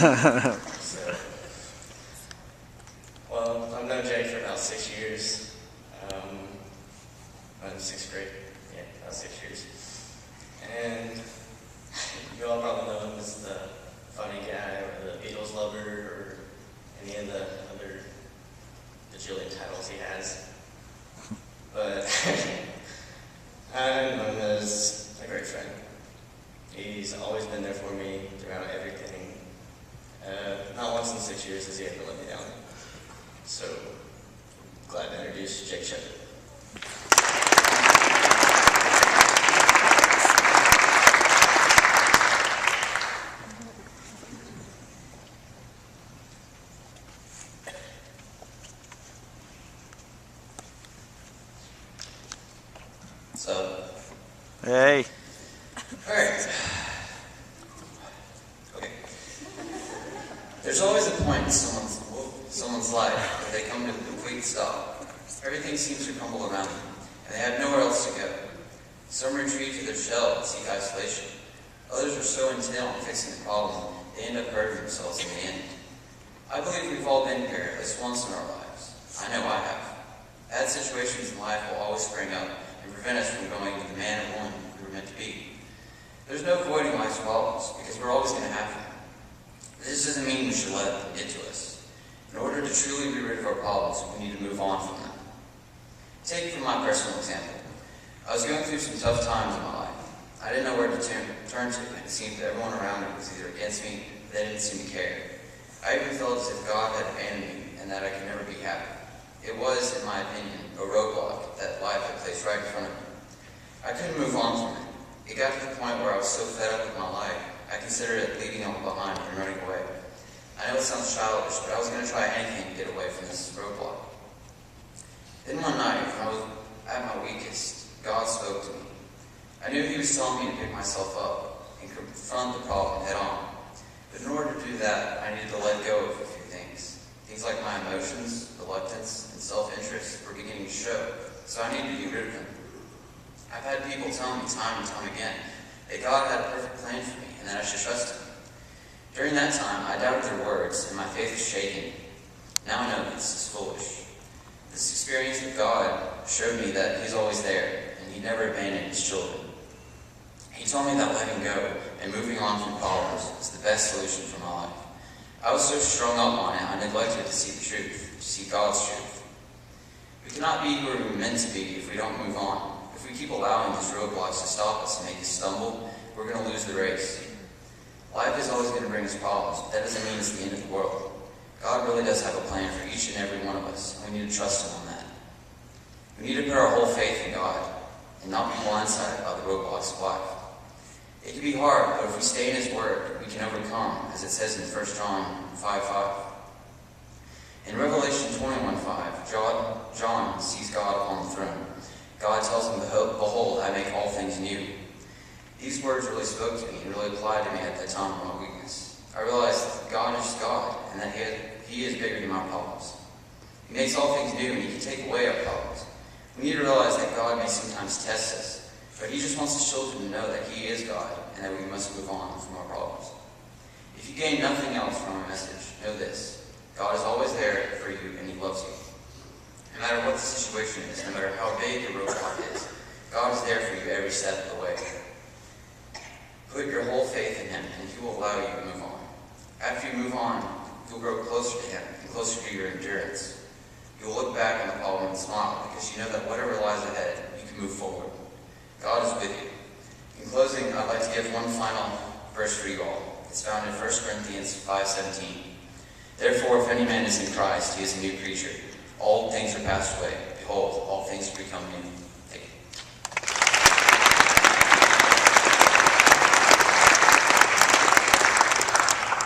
So, well, I've known Jake for about 6 years. I'm in 6th grade. Yeah, about 6 years. And you all probably know him as the funny guy or the Beatles lover or any of the other bajillion titles he has. But I'm known as a great friend. He's always been there for me throughout everything. Not once in 6 years has he ever let me down. So, glad to introduce Jake Shepard. So, Hey. alright. Okay. There's always a point in someone's life where they come to a complete stop. Everything seems to crumble around them, and they have nowhere else to go. Some retreat to their shell and seek isolation. Others are so intent on fixing the problem, they end up hurting themselves in the end. I believe we've all been here at least once in our lives. I know I have. Bad situations in life will always spring up and prevent us from going to the man or woman we were meant to be. There's no avoiding life's problems, because we're always going to have them. This doesn't mean we should let them get to us. In order to truly be rid of our problems, we need to move on from them. Take from my personal example. I was going through some tough times in my life. I didn't know where to turn to, and it seemed that everyone around me was either against me or they didn't seem to care. I even felt as if God had abandoned me and that I could never be happy. It was, in my opinion, a roadblock that life had placed right in front of me. I couldn't move on from it. It got to the point where I was so fed up with my life, I considered it leaving on behind and running away. I know it sounds childish, but I was going to try anything to get away from this roadblock. Then one night, when I was at my weakest, God spoke to me. I knew He was telling me to pick myself up and confront the problem head on. But in order to do that, I needed to let go of a few things. Things like my emotions, reluctance, and self-interest were beginning to show, so I needed to get rid of them. I've had people tell me time and time again that God had a perfect plan for me and that I should trust Him. During that time, I doubted their words and my faith was shaken. Now I know this is foolish. This experience with God showed me that He's always there and He never abandoned His children. He told me that letting go and moving on from problems is the best solution for my life. I was so strung up on it, I neglected to see the truth, to see God's truth. We cannot be who we're meant to be if we don't move on. If we keep allowing these roadblocks to stop us and make us stumble, we're going to lose the race. Life is always going to bring us problems, but that doesn't mean it's the end of the world. God really does have a plan for each and every one of us, and we need to trust Him on that. We need to put our whole faith in God and not be blindsided by the roadblocks of life. It can be hard, but if we stay in His Word, we can overcome, as it says in 1 John 5:5. In Revelation 21:5, John sees God upon the throne. God tells him, "Behold, I make all things new." These words really spoke to me and really applied to me at that time of my weakness. I realized that God is just God, and that He is bigger than my problems. He makes all things new, and He can take away our problems. We need to realize that God may sometimes test us, but He just wants His children to know that He is God, and that we must move on from our problems. If you gain nothing else from our message, know this: God is always there for you, and He loves you. No matter what the situation is, no matter how big the roadblock is, God is there for you every step of the way. Put your whole faith in Him, and He will allow you to move on. After you move on, you'll grow closer to Him and closer to your endurance. You'll look back on the problem and smile, because you know that whatever lies ahead, you can move forward. God is with you. In closing, I'd like to give one final verse for you all. It's found in 1 Corinthians 5:17. Therefore, if any man is in Christ, he is a new creature. All things are passed away. Behold, all things are become new.